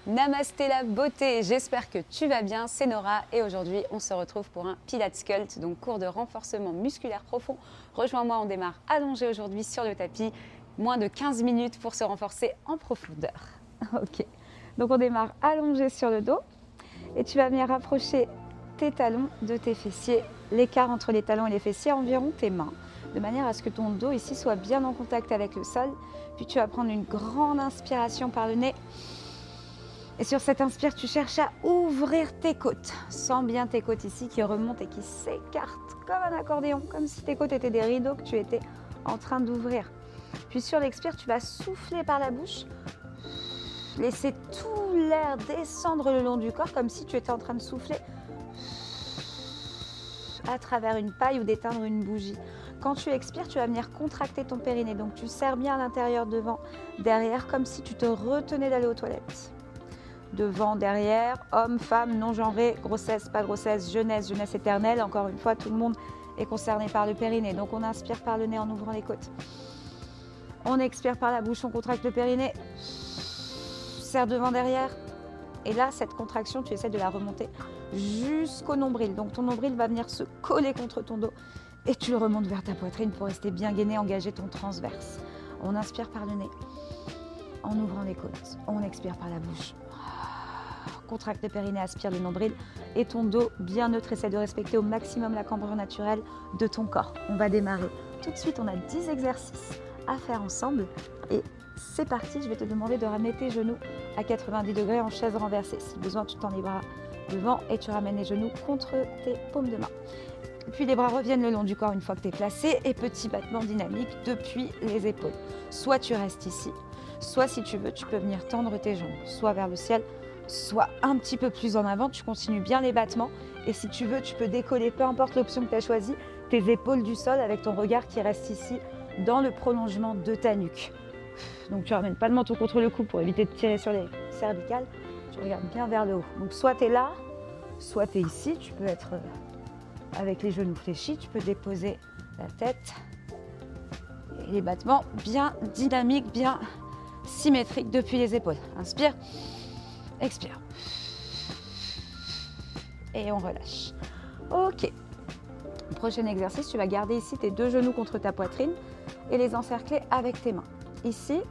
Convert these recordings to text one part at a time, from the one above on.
Namasté la beauté, j'espère que tu vas bien, c'est Nora et aujourd'hui on se retrouve pour un Pilates Sculpt, donc cours de renforcement musculaire profond. Rejoins-moi, on démarre allongé aujourd'hui sur le tapis, moins de 15 minutes pour se renforcer en profondeur. Ok, donc on démarre allongé sur le dos et tu vas venir rapprocher tes talons de tes fessiers, l'écart entre les talons et les fessiers environ tes mains, de manière à ce que ton dos ici soit bien en contact avec le sol. Puis tu vas prendre une grande inspiration par le nez. Et sur cette inspire, tu cherches à ouvrir tes côtes. Sens bien tes côtes ici qui remontent et qui s'écartent comme un accordéon, comme si tes côtes étaient des rideaux que tu étais en train d'ouvrir. Puis sur l'expire, tu vas souffler par la bouche. Laisser tout l'air descendre le long du corps, comme si tu étais en train de souffler à travers une paille ou d'éteindre une bougie. Quand tu expires, tu vas venir contracter ton périnée. Donc tu serres bien à l'intérieur, devant, derrière, comme si tu te retenais d'aller aux toilettes. Devant, derrière, homme, femme, non-genré, grossesse, pas grossesse, jeunesse, jeunesse éternelle. Encore une fois, tout le monde est concerné par le périnée. Donc on inspire par le nez en ouvrant les côtes. On expire par la bouche, on contracte le périnée. Serre devant, derrière. Et là, cette contraction, tu essaies de la remonter jusqu'au nombril. Donc ton nombril va venir se coller contre ton dos. Et tu le remontes vers ta poitrine pour rester bien gainé, engager ton transverse. On inspire par le nez en ouvrant les côtes. On expire par la bouche. Contracte le périnée, aspire le nombril et ton dos bien neutre. Essaie de respecter au maximum la cambrure naturelle de ton corps. On va démarrer tout de suite. On a 10 exercices à faire ensemble et c'est parti. Je vais te demander de ramener tes genoux à 90 degrés en chaise renversée. Si besoin, tu tends les bras devant et tu ramènes les genoux contre tes paumes de main. Puis les bras reviennent le long du corps une fois que tu es placé et petit battement dynamique depuis les épaules. Soit tu restes ici, soit si tu veux, tu peux venir tendre tes jambes, soit vers le ciel, soit un petit peu plus en avant. Tu continues bien les battements et si tu veux, tu peux décoller, peu importe l'option que tu as choisie, tes épaules du sol avec ton regard qui reste ici dans le prolongement de ta nuque. Donc tu ramènes pas le menton contre le cou pour éviter de tirer sur les cervicales. Tu regardes bien vers le haut. Donc soit tu es là, soit tu es ici. Tu peux être avec les genoux fléchis. Tu peux déposer la tête. Et les battements bien dynamiques, bien symétriques depuis les épaules. Inspire, expire. Et on relâche. Ok. Prochain exercice, tu vas garder ici tes deux genoux contre ta poitrine et les encercler avec tes mains. Ici,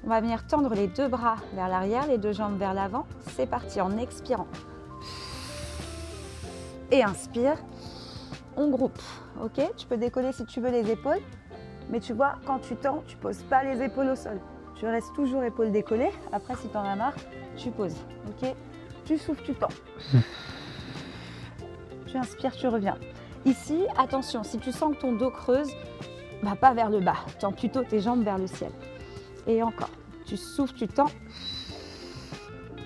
on va venir tendre les deux bras vers l'arrière, les deux jambes vers l'avant. C'est parti en expirant. Et inspire. On groupe. Ok, tu peux décoller si tu veux les épaules, mais tu vois, quand tu tends, tu ne poses pas les épaules au sol. Tu restes toujours épaules décollées. Après, si tu en as marre, tu poses. Ok, tu souffles, tu tends. Tu inspires, tu reviens. Ici, attention, si tu sens que ton dos creuse, va pas vers le bas, tends plutôt tes jambes vers le ciel. Et encore, tu souffles, tu tends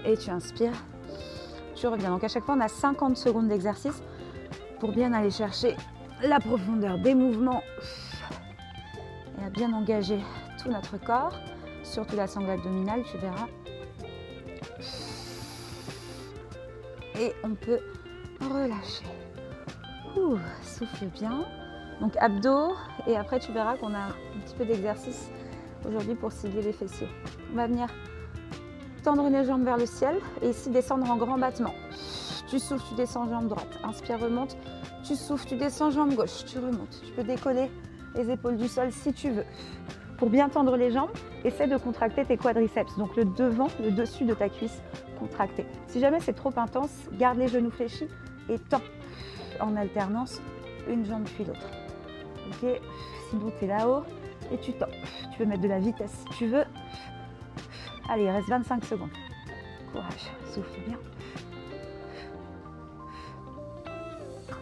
et tu inspires, tu reviens. Donc à chaque fois, on a 50 secondes d'exercice pour bien aller chercher la profondeur des mouvements et à bien engager tout notre corps, surtout la sangle abdominale, tu verras. Et on peut relâcher. Souffle bien. Donc abdos et après tu verras qu'on a un petit peu d'exercice aujourd'hui pour cibler les fessiers. On va venir tendre les jambes vers le ciel et ici descendre en grand battement. Tu souffles, tu descends jambe droite. Inspire, remonte. Tu souffles, tu descends jambe gauche. Tu remontes. Tu peux décoller les épaules du sol si tu veux. Pour bien tendre les jambes, essaie de contracter tes quadriceps. Donc le devant, le dessus de ta cuisse contracté. Si jamais c'est trop intense, garde les genoux fléchis et tends en alternance une jambe puis l'autre. Ok, sinon tu es là-haut et tu tends. Tu peux mettre de la vitesse si tu veux. Allez, il reste 25 secondes. Courage, souffle bien.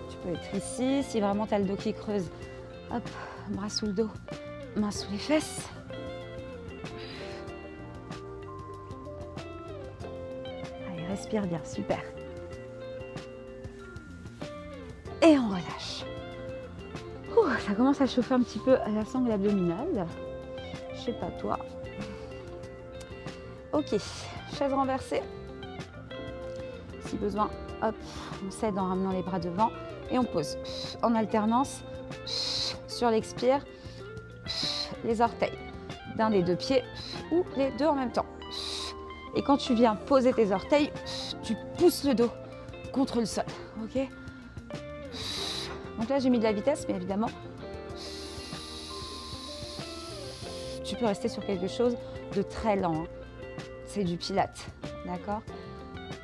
Tu peux être ici, si vraiment tu as le dos qui creuse. Hop, bras sous le dos, main sous les fesses. Allez, respire bien, super. Et on relâche. Ça commence à chauffer un petit peu à la sangle abdominale. Je sais pas toi. Ok, chaise renversée. Si besoin, hop, on cède en ramenant les bras devant et on pose en alternance sur l'expire les orteils d'un des deux pieds ou les deux en même temps. Et quand tu viens poser tes orteils, tu pousses le dos contre le sol. Ok? Donc là, j'ai mis de la vitesse, mais évidemment, tu peux rester sur quelque chose de très lent. Hein. C'est du Pilates, d'accord?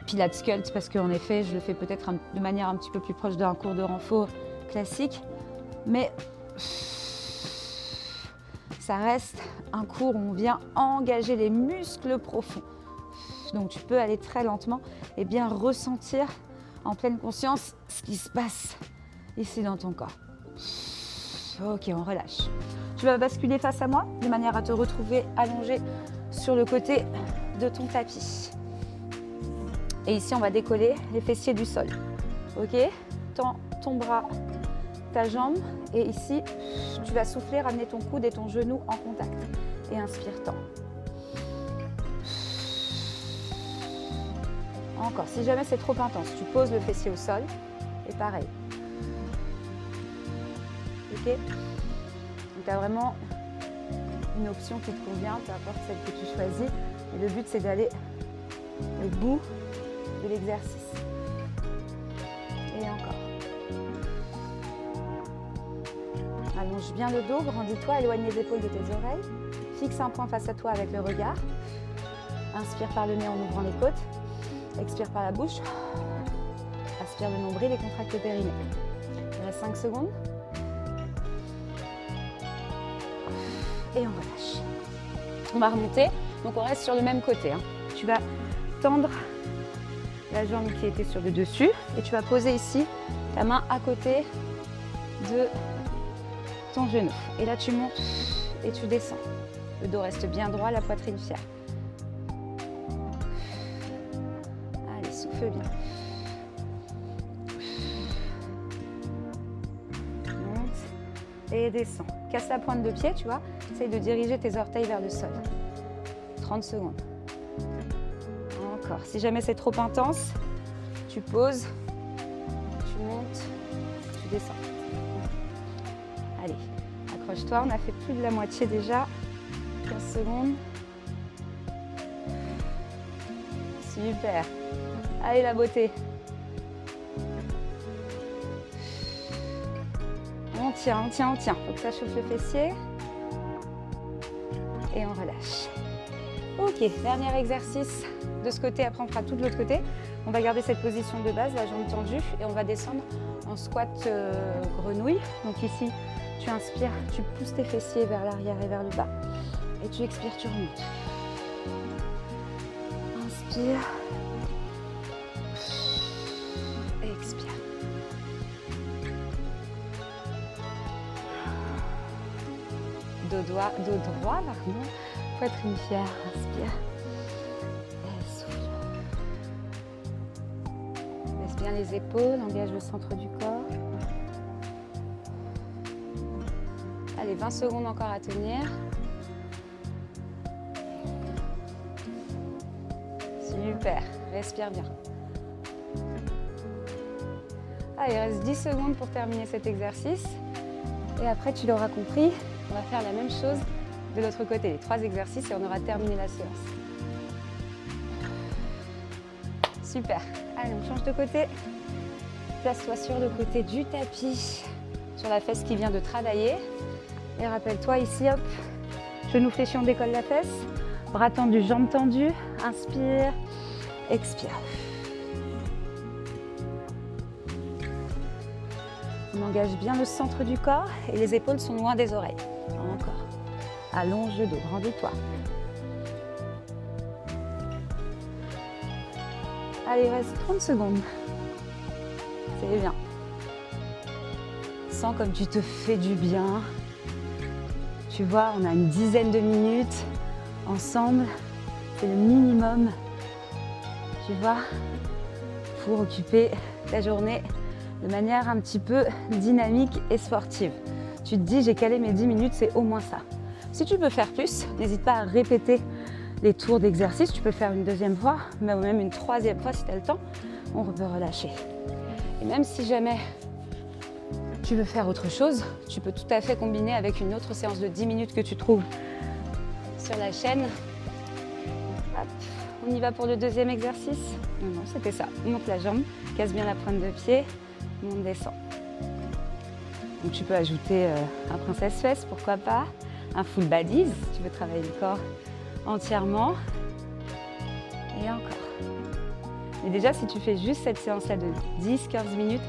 Pilates sculpt, parce qu'en effet, je le fais peut-être de manière un petit peu plus proche d'un cours de renfort classique, mais ça reste un cours où on vient engager les muscles profonds. Donc tu peux aller très lentement et bien ressentir en pleine conscience ce qui se passe ici dans ton corps. Ok, on relâche. Tu vas basculer face à moi de manière à te retrouver allongé sur le côté de ton tapis. Et ici, on va décoller les fessiers du sol. Ok? Tends ton bras, ta jambe. Et ici, tu vas souffler, ramener ton coude et ton genou en contact. Et inspire, tends. Encore. Si jamais c'est trop intense, tu poses le fessier au sol. Et pareil. Ok? Donc, tu as vraiment une option qui te convient, peu importe celle que tu choisis. Et le but, c'est d'aller au bout de l'exercice. Et encore. Allonge bien le dos, grandis-toi, éloigne les épaules de tes oreilles. Fixe un point face à toi avec le regard. Inspire par le nez en ouvrant les côtes. Expire par la bouche. Aspire le nombril et contracte le périnée. Il reste 5 secondes. Et on relâche. On va remonter. Donc on reste sur le même côté. Hein. Tu vas tendre la jambe qui était sur le dessus et tu vas poser ici ta main à côté de ton genou. Et là tu montes et tu descends. Le dos reste bien droit, la poitrine fière. Allez, souffle bien. Monte et descends. Casse la pointe de pied, tu vois. Essaye de diriger tes orteils vers le sol. 30 secondes. Encore. Si jamais c'est trop intense, tu poses, tu montes, tu descends. Allez, accroche-toi. On a fait plus de la moitié déjà. 15 secondes. Super. Allez, la beauté. On tient, on tient, on tient. Faut que ça chauffe le fessier. Et on relâche. Ok, dernier exercice de ce côté, après on fera tout de l'autre côté. On va garder cette position de base, la jambe tendue, et on va descendre en squat grenouille. Donc ici, tu inspires, tu pousses tes fessiers vers l'arrière et vers le bas. Et tu expires, tu remontes. Inspire. Et expire. Dos droit, pardon. Poitrine fière, inspire. Et souffle. Laisse bien les épaules, engage le centre du corps. Allez, 20 secondes encore à tenir. Super, respire bien. Allez, il reste 10 secondes pour terminer cet exercice. Et après, tu l'auras compris, on va faire la même chose de l'autre côté, les 3 exercices et on aura terminé la séance. Super. Allez, on change de côté. Place-toi sur le côté du tapis, sur la fesse qui vient de travailler. Et rappelle-toi ici, hop, genou fléchi, on décolle la fesse. Bras tendus, jambes tendues. Inspire, expire. On engage bien le centre du corps et les épaules sont loin des oreilles. Encore. Allonge le dos, grandis-toi. Allez, il reste 30 secondes. C'est bien. Sens comme tu te fais du bien. Tu vois, on a une dizaine de minutes ensemble. C'est le minimum, tu vois, pour occuper ta journée de manière un petit peu dynamique et sportive. Tu te dis, j'ai calé mes 10 minutes, c'est au moins ça. Si tu peux faire plus, n'hésite pas à répéter les tours d'exercice. Tu peux faire une deuxième fois, mais même une troisième fois si tu as le temps. On peut relâcher. Et même si jamais tu veux faire autre chose, tu peux tout à fait combiner avec une autre séance de 10 minutes que tu trouves sur la chaîne. Hop, On y va pour le deuxième exercice? Non, c'était ça. Monte la jambe, casse bien la pointe de pied, monte, descend. Donc tu peux ajouter un princesse fesse, pourquoi pas, un full bodies, si tu veux travailler le corps entièrement. Et encore. Mais déjà, si tu fais juste cette séance-là de 10-15 minutes,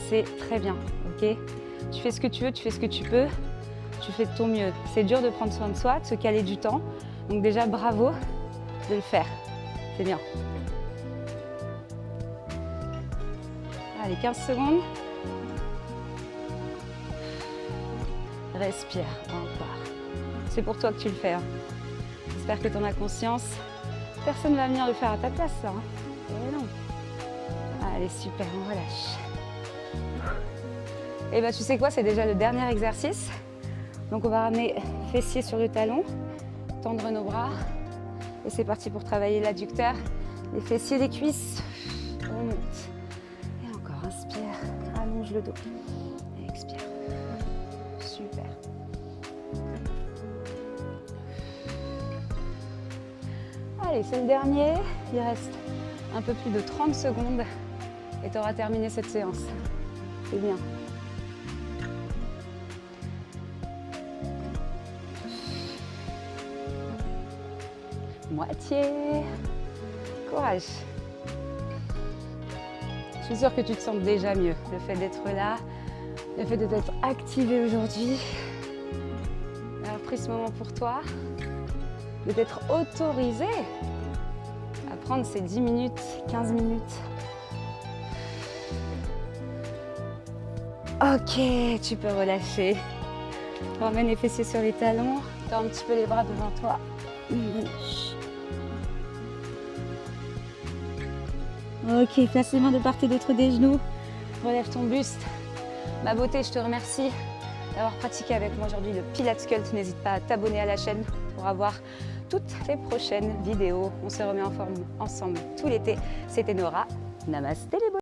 c'est très bien, ok? Tu fais ce que tu veux, tu fais ce que tu peux, tu fais de ton mieux. C'est dur de prendre soin de soi, de se caler du temps. Donc déjà, bravo de le faire. C'est bien. Allez, 15 secondes. Respire encore. C'est pour toi que tu le fais. Hein. J'espère que tu en as conscience. Personne ne va venir le faire à ta place, ça. Hein. Et non. Allez, super, on relâche. Et bah, tu sais quoi, c'est déjà le dernier exercice. Donc, on va ramener fessiers sur le talon, tendre nos bras. Et c'est parti pour travailler l'adducteur, les fessiers, les cuisses. On monte. Et encore, inspire, allonge le dos. Et expire. Super. Allez, c'est le dernier. Il reste un peu plus de 30 secondes et tu auras terminé cette séance. C'est bien. Moitié. Courage. Je suis sûre que tu te sens déjà mieux. Le fait d'être là, le fait de t'être activé aujourd'hui, d'avoir pris ce moment pour toi, de t'être autorisé à prendre ces 10 minutes, 15 minutes. Ok, tu peux relâcher. Ramène les fessiers sur les talons, tends un petit peu les bras devant toi. Ok, place les mains de part et d'autre des genoux. Relève ton buste. Ma beauté, je te remercie d'avoir pratiqué avec moi aujourd'hui le Pilates Cult. N'hésite pas à t'abonner à la chaîne pour avoir toutes les prochaines vidéos. On se remet en forme ensemble tout l'été. C'était Nora. Namasté les beaux.